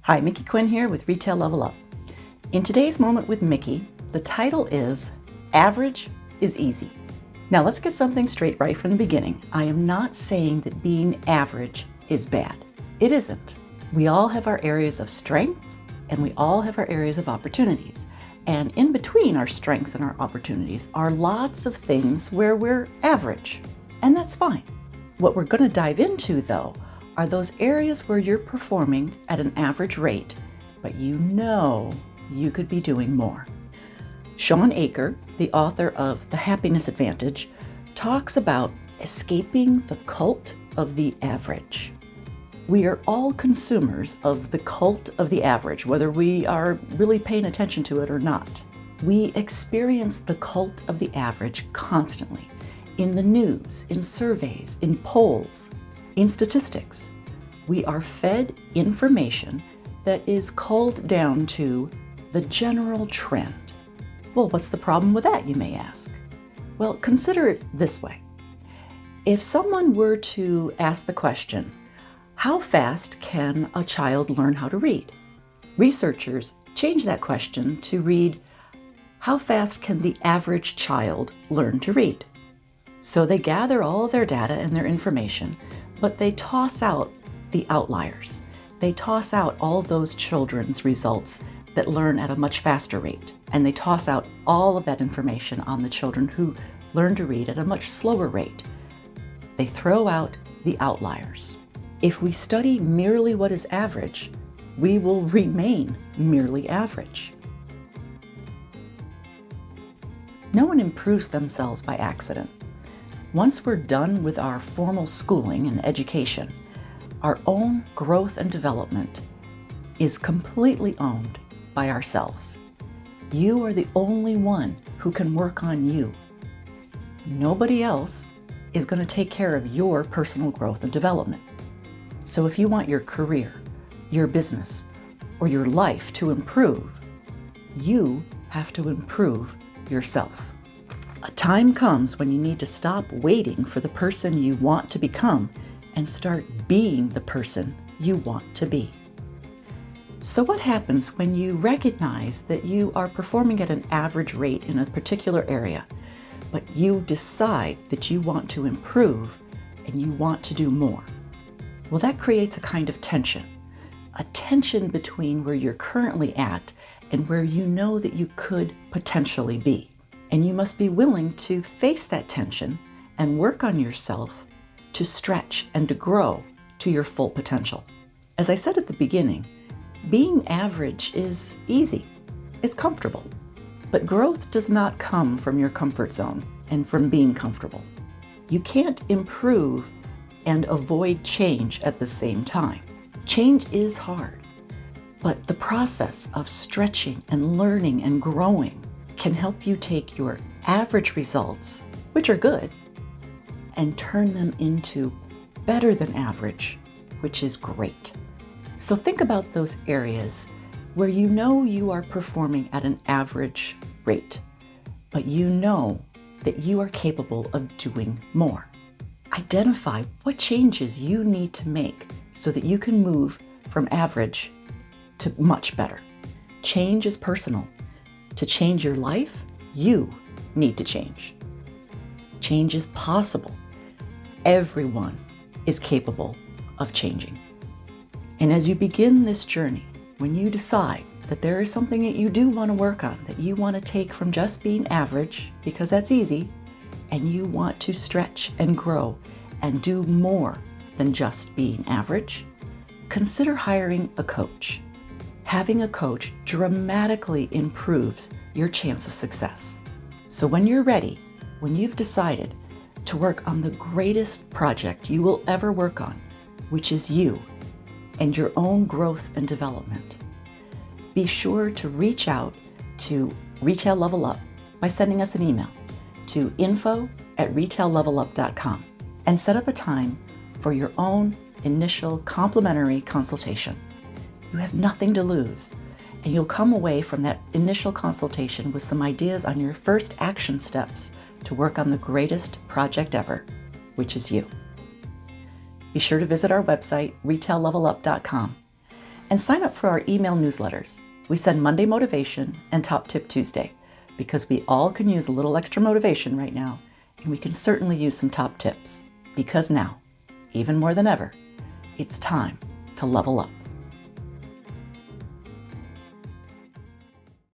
Hi, Mickey Quinn here with Retail Level Up. In today's Moment with Mickey, the title is Average is Easy. Now let's get something straight right from the beginning. I am not saying that being average is bad. It isn't. We all have our areas of strengths and we all have our areas of opportunities. And in between our strengths and our opportunities are lots of things where we're average, and that's fine. What we're going to dive into, though, are those areas where you're performing at an average rate, but you know you could be doing more. Shawn Achor, the author of The Happiness Advantage, talks about escaping the cult of the average. We are all consumers of the cult of the average, whether we are really paying attention to it or not. We experience the cult of the average constantly in the news, in surveys, in polls, in statistics. We are fed information that is culled down to the general trend. Well, what's the problem with that, you may ask? Well, consider it this way. If someone were to ask the question, how fast can a child learn how to read? Researchers change that question to read, how fast can the average child learn to read? So they gather all their data and their information, but they toss out the outliers. They toss out all those children's results that learn at a much faster rate, and they toss out all of that information on the children who learn to read at a much slower rate. They throw out the outliers. If we study merely what is average, we will remain merely average. No one improves themselves by accident. Once we're done with our formal schooling and education, our own growth and development is completely owned by ourselves. You are the only one who can work on you. Nobody else is going to take care of your personal growth and development. So if you want your career, your business, or your life to improve, you have to improve yourself. A time comes when you need to stop waiting for the person you want to become and start being the person you want to be. So what happens when you recognize that you are performing at an average rate in a particular area, but you decide that you want to improve and you want to do more? Well, that creates a kind of tension, a tension between where you're currently at and where you know that you could potentially be. And you must be willing to face that tension and work on yourself to stretch and to grow to your full potential. As I said at the beginning, being average is easy. It's comfortable. But growth does not come from your comfort zone and from being comfortable. You can't improve and avoid change at the same time. Change is hard, but the process of stretching and learning and growing can help you take your average results, which are good, and turn them into better than average, which is great. So think about those areas where you know you are performing at an average rate, but you know that you are capable of doing more. Identify what changes you need to make so that you can move from average to much better. Change is personal. To change your life, you need to change. Change is possible. Everyone is capable of changing. And as you begin this journey, when you decide that there is something that you do want to work on, that you want to take from just being average, because that's easy, and you want to stretch and grow and do more than just being average, consider hiring a coach. Having a coach dramatically improves your chance of success. So when you're ready, when you've decided to work on the greatest project you will ever work on, which is you and your own growth and development, be sure to reach out to Retail Level Up by sending us an email to info@retaillevelup.com and set up a time for your own initial complimentary consultation. You have nothing to lose, and you'll come away from that initial consultation with some ideas on your first action steps to work on the greatest project ever, which is you. Be sure to visit our website, retaillevelup.com, And sign up for our email newsletters. We send Monday Motivation and Top Tip Tuesday because we all can use a little extra motivation right now, and we can certainly use some top tips. Because now, even more than ever, it's time to level up.